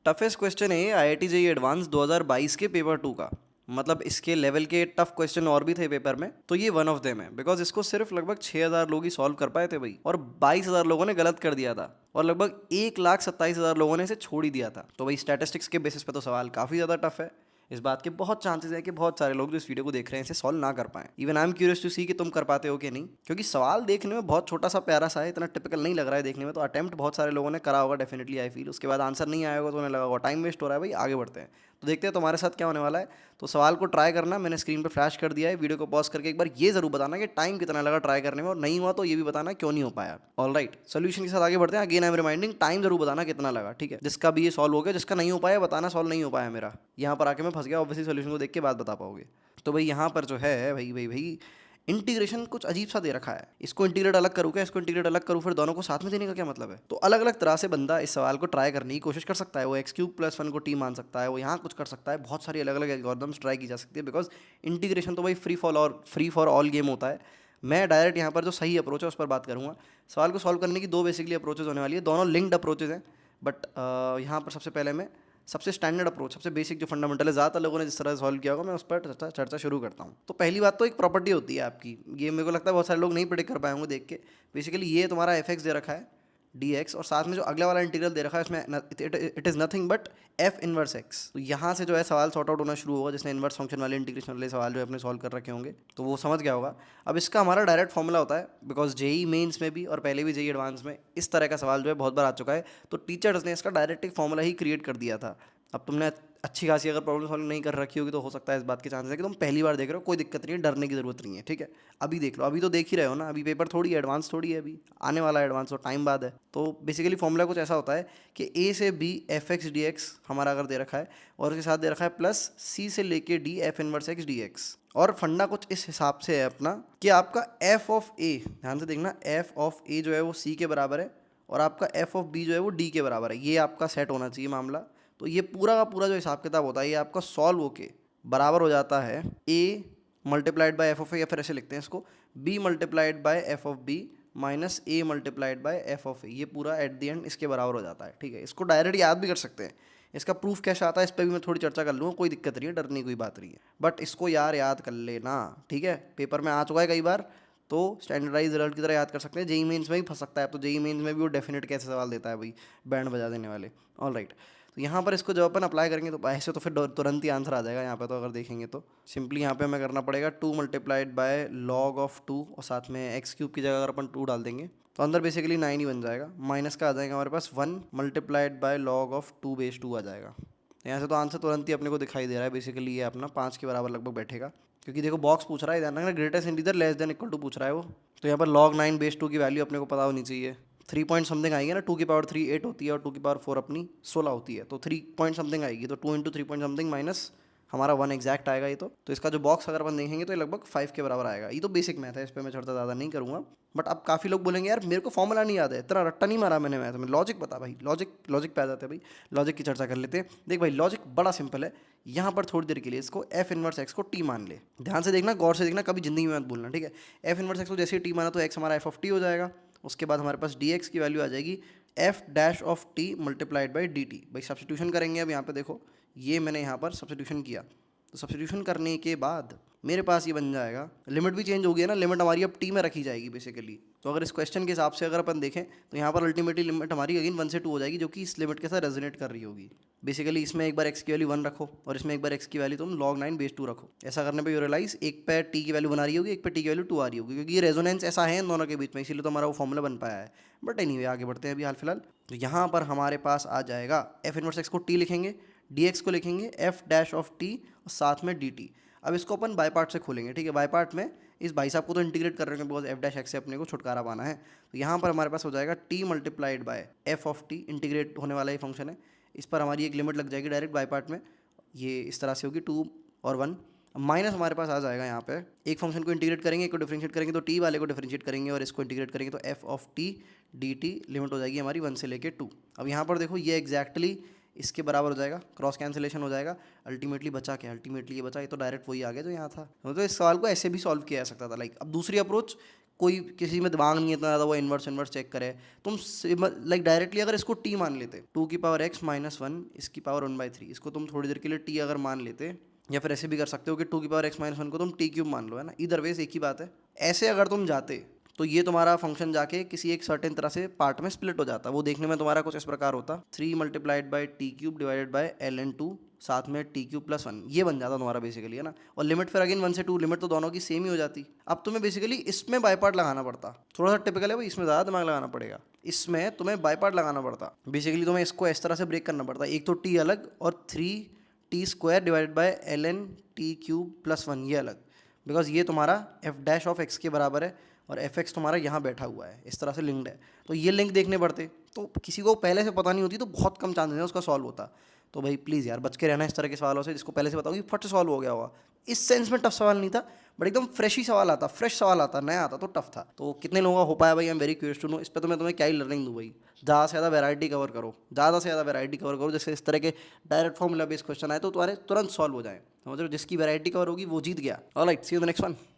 Toughest question है IIT JEE advance 2022 के paper 2 का। मतलब इसके लेवल के टफ क्वेश्चन और भी थे पेपर में, तो ये वन ऑफ देम है। बिकॉज इसको सिर्फ लगभग 6000 लोग ही सॉल्व कर पाए थे भाई, और 22000 लोगों ने गलत कर दिया था, और लगभग 1,27,000 लोगों ने इसे छोड़ ही दिया था। तो भाई स्टैटिस्टिक्स के बेसिस पे तो सवाल काफ़ी ज़्यादा टफ है। इस बात के बहुत चांसेस है कि बहुत सारे लोग जो इस वीडियो को देख रहे हैं इसे सॉल्व ना कर पाए। Even I am curious to see कि तुम कर पाते हो कि नहीं, क्योंकि सवाल देखने में बहुत छोटा सा प्यारा सा है, इतना टिपिकल नहीं लग रहा है देखने में। तो अटेम्प्ट बहुत सारे लोगों ने करा होगा डेफिनेटली, आई फील। उसके बाद आंसर नहीं आया होगा तो उन्हें लगा होगा टाइम वेस्ट हो रहा है भाई, आगे बढ़ते हैं। तो देखते हैं तुम्हारे साथ क्या होने वाला है। तो सवाल को ट्राई करना, मैंने स्क्रीन पर फ्लैश कर दिया है। वीडियो को पॉज करके एक बार ये जरूर बताना कि टाइम कितना लगा ट्राई करने में, और नहीं हुआ तो ये भी बताना क्यों नहीं हो पाया। ऑल राइट, सोल्यूशन के साथ आगे बढ़ते हैं। Again I am reminding, time जरूर बताना कितना लगा, ठीक है। जिसका भी ये सॉल्व हो गया, जिसका नहीं हो पाया बताना सॉल्व नहीं हो पाया मेरा। यहाँ पर आके मैं फंस गया, ऑब्वियसली सोल्यूशन को देख के बात बता पाओगे। तो भाई यहाँ पर जो है भाई इंटीग्रेशन कुछ अजीब सा दे रखा है। इसको इंटीग्रेट अलग करूँ क्या, इसको इंटीग्रेट अलग करूँ, फिर दोनों को साथ में देने का क्या मतलब है। तो अलग अलग तरह से बंदा इस सवाल को ट्राई करने की कोशिश कर सकता है। वो x³ + 1 को t मान सकता है, वो यहाँ कुछ कर सकता है। बहुत सारी अलग अलग एल्गोरिथम्स ट्राई की जा सकती है, बिकॉज इंटीग्रेशन तो भाई फ्री फॉर ऑल गेम होता है। मैं डायरेक्ट यहाँ पर जो सही अप्रोच है उस पर बात करूँगा। सवाल को सॉल्व करने की दो बेसिकली अप्रोचेज होने वाली है, दोनों लिंक्ड अप्रोचेज हैं। बट यहाँ पर सबसे पहले मैं सबसे स्टैंडर्ड अप्रोच, सबसे बेसिक जो फंडामेंटल है, ज़्यादातर लोगों ने जिस तरह सॉल्व किया होगा, मैं उस पर चर्चा शुरू करता हूँ। तो पहली बात तो एक प्रॉपर्टी होती है आपकी, ये मेरे को लगता है बहुत सारे लोग नहीं प्रेडिक्ट कर पाए होंगे देख के। बेसिकली ये तुम्हारा fx दे रखा है dx, और साथ में जो अगला वाला इंटीग्रल दे रखा है इसमें it is nothing but f−1x। तो यहाँ से जो है सवाल सॉर्ट आउट होना शुरू होगा। जिसने इन्वर्स फंक्शन वाले इंटीग्रेशन वाले सवाल जो है अपने सॉल्व कर रखे होंगे तो वो समझ गया होगा। अब इसका हमारा डायरेक्ट फॉर्मूला होता है, बिकॉज जेईई मेंस में भी और पहले भी जेईई एडवांस में इस तरह का सवाल जो है बहुत बार आ चुका है। तो टीचर्स ने इसका डायरेक्ट एक फॉर्मूला ही क्रिएट कर दिया था। अब तुमने अच्छी खासी अगर प्रॉब्लम सॉल्व नहीं कर रखी होगी तो हो सकता है इस बात के चांसेस है कि तुम पहली बार देख रहे हो। कोई दिक्कत नहीं है, डरने की जरूरत नहीं है, ठीक है। अभी देख लो, अभी तो देख ही रहे हो ना, अभी पेपर थोड़ी है, एडवांस थोड़ी है, अभी आने वाला एडवांस, तो टाइम बाद है। तो बेसिकली फॉर्मूला कुछ ऐसा होता है कि a से b f(x) dx हमारा अगर दे रखा है, और उसके साथ दे रखा है प्लस c से लेके d f−1x dx। और फंडा कुछ इस हिसाब से है अपना कि आपका f(a), ध्यान से देखना, f(a) जो है वो c के बराबर है, और आपका f(b) जो है वो d के बराबर है। ये आपका सेट होना चाहिए मामला। तो ये पूरा का पूरा जो हिसाब किताब होता है ये आपका सॉल्व होके बराबर हो जाता है a मल्टीप्लाइड बाय f(a), या फिर ऐसे लिखते हैं इसको b multiplied by f(b) minus a multiplied by f(a). ये पूरा एट द एंड इसके बराबर हो जाता है, ठीक है। इसको डायरेक्ट याद भी कर सकते हैं। इसका प्रूफ कैसे आता है इस पर भी मैं थोड़ी चर्चा कर लूँगा, कोई दिक्कत नहीं है, डरने की कोई बात नहीं है। बट इसको यार याद कर लेना, ठीक है। पेपर में आ चुका है कई बार, तो स्टैंडर्डाइज रिजल्ट की तरह याद कर सकते हैं। जेईई मेंस में भी फंस सकता है, तो जेईई मेंस में भी वो डेफिनेट कैसे सवाल देता है भाई, बैंड बजा देने वाले। ऑल राइट, तो यहाँ पर इसको जब अपन अप्लाई करेंगे तो ऐसे तो फिर तुरंत ही आंसर आ जाएगा यहाँ पे। तो अगर देखेंगे तो सिंपली यहाँ पे हमें करना पड़ेगा 2 मल्टीप्लाइड बाय लॉग ऑफ 2, और साथ में x³ की जगह अगर अपन 2 डाल देंगे तो अंदर बेसिकली 9 ही बन जाएगा। माइनस का आ जाएगा हमारे पास 1 मल्टीप्लाइड बाय लॉग ऑफ 2/2 आ जाएगा। यहाँ से तो आंसर तुरंत ही अपने को दिखाई दे रहा है। बेसिकली ये अपना 5 के बराबर लगभग बैठेगा, क्योंकि देखो बॉक्स पूछ रहा है, ध्यान रखना, greatest integer less than equal to पूछ रहा है वो। तो यहाँ पर log 9/2 की वैल्यू अपने को पता होनी चाहिए। 3 पॉइंट समथिंग आएगी ना, 2 की पावर 3 8 होती है, और 2 की पावर 4 अपनी 16 होती है। तो 3 पॉइंट समथिंग आएगी, तो 2 इंटू 3 पॉइंट समथिंग माइनस हमारा 1 एग्जैक्ट आएगा ये। तो इसका जो बॉक्स अगर अपन देखेंगे तो ये लगभग 5 के बराबर आएगा। ये तो बेसिक मैथ है, इस पर मैं चर्चा ज़्यादा नहीं करूँगा। बट अब काफ़ी लोग बोलेंगे यार मेरे को फॉर्मूला नहीं याद है, इतना रट्टा नहीं मारा मैंने मैथ में, लॉजिक बता भाई। लॉजिक पे आ जाते हैं भाई, लॉजिक की चर्चा कर लेते हैं। देख भाई, लॉजिक बड़ा सिंपल है। यहाँ पर थोड़ी देर के लिए इसको f−1x को t मान ले। ध्यान से देखना, गौर से देखना, कभी जिंदगी में मत भूलना, ठीक है। f−1x को जैसे ही t माना तो x हमारा f(t) हो जाएगा। उसके बाद हमारे पास dx की वैल्यू आ जाएगी f(t) मल्टीप्लाइड बाई dt। भाई सब्सटीट्यूशन करेंगे। अब यहाँ पे देखो, ये मैंने यहाँ पर सब्सटीट्यूशन किया, तो सब्सटीट्यूशन करने के बाद मेरे पास ये बन जाएगा, लिमिट भी चेंज हो गई है ना, लिमिट हमारी अब t में रखी जाएगी बेसिकली। तो अगर इस क्वेश्चन के हिसाब से अगर अपन देखें तो यहाँ पर अल्टीमेटली लिमिट हमारी अगेन 1 से 2 हो जाएगी, जो कि इस लिमिट के साथ रेजोनेट कर रही होगी। बेसिकली इसमें एक बार x की वैल्यू 1 रखो, और इसमें एक बार x की वैल्यू तुम log 9/2 रखो। ऐसा करने पे यू रियलाइज एक पे t की वैल्यू बना रही होगी, एक पे t की वैल्यू 2 आ रही होगी, क्योंकि ये रेजोनेंस ऐसा है इन दोनों के बीच में, इसीलिए तो हमारा वो फॉर्मूला बन पाया है। बट एनीवे आगे बढ़ते हैं अभी हाल फिलहाल। तो यहाँ पर हमारे पास आ जाएगा f−1x को t लिखेंगे, dx को लिखेंगे f' ऑफ t, और साथ में dt। अब इसको अपन बाय पार्ट से खोलेंगे, ठीक है। बाय पार्ट में इस भाई साहब को तो इंटीग्रेट कर रहे हैं, बिकॉज f' से अपने को छुटकारा पाना है। तो यहाँ पर हमारे पास हो जाएगा t multiplied by f of t, integrate होने वाला ही फंक्शन है। इस पर हमारी एक लिमिट लग जाएगी डायरेक्ट बाय पार्ट में, ये इस तरह से होगी 2 और 1। माइनस हमारे पास आ जाएगा यहाँ पे, एक फंक्शन को इंटीग्रेट करेंगे, एक को डिफरेंशिएट करेंगे तो t वाले को डिफरेंशिएट करेंगे, और इसको इंटीग्रेट करेंगे तो f of t dt limit हो जाएगी हमारी 1 से लेके 2। अब यहाँ पर देखो ये एग्जैक्टली इसके बराबर हो जाएगा, क्रॉस कैंसिलेशन हो जाएगा। अल्टीमेटली बचा क्या, अल्टीमेटली ये बचा, ये तो डायरेक्ट वही आ गया जो यहाँ था। तो इस सवाल को ऐसे भी सॉल्व किया जा सकता था। लाइक अब दूसरी अप्रोच, कोई किसी में दिमाग नहीं है इतना ज़्यादा वो इन्वर्स इन्वर्स चेक करे, तुम लाइक डायरेक्टली अगर इसको टी मान लेते, 2 की पावर x-1 इसकी पावर 1/3, इसको तुम थोड़ी देर के लिए टी अगर मान लेते, या फिर ऐसे भी कर सकते हो कि 2 की पावर x-1 को तुम टी क्यूब मान लो, है ना, इधर वेज एक ही बात है। ऐसे अगर तुम जाते तो ये तुम्हारा फंक्शन जाके किसी एक सर्टेन तरह से पार्ट में स्प्लिट हो जाता। वो देखने में तुम्हारा कुछ इस प्रकार होता, 3 multiplied by T cube divided by ln2 साथ में टी क्यूब प्लस 1, ये बन जाता तुम्हारा बेसिकली, है ना। और लिमिट फिर अगेन 1 से 2, लिमिट तो दोनों की सेम ही हो जाती। अब तुम्हें बेसिकली इसमें बाई पार्ट लगाना पड़ता, थोड़ा सा टिपिकल है भाई, इसमें ज़्यादा दिमाग लगाना पड़ेगा। इसमें तुम्हें बाई पार्ट लगाना पड़ता, बेसिकली तुम्हें इसको इस तरह से ब्रेक करना पड़ता, एक तो टी अलग और 3t² divided by ln T cube plus 1 ये अलग, बिकॉज ये तुम्हारा एफ डैश ऑफ एक्स के बराबर है और एफ एक्स तुम्हारा यहाँ बैठा हुआ है, इस तरह से लिंक्ड है। तो ये लिंक देखने पड़ते, तो किसी को पहले से पता नहीं होती तो बहुत कम चांसेस है उसका सॉल्व होता। तो भाई प्लीज़ यार बच के रहना इस तरह के सवालों से, जिसको पहले से पता होगी फट से सॉल्व हो गया होगा। इस सेंस में टफ सवाल नहीं था, बट एकदम फ्रेश ही सवाल आता, फ्रेश सवाल आता, नया आता तो टफ था। तो कितने लोगों का हो पाया भाई, I am very curious to know. इस पर तो मैं तुम्हें क्या ही लर्निंग दूँ भाई, ज़्यादा से ज़्यादा वैरायटी कवर करो, ज़्यादा से ज़्यादा वैरायटी कवर करो, जैसे इस तरह के डायरेक्ट फॉर्मूला बेस्ड क्वेश्चन आए तो तुम्हारे तुरंत सॉल्व हो जाए, समझ रहे हो, जिसकी वैरायटी कवर होगी वो जीत गया। Alright, see you the next one.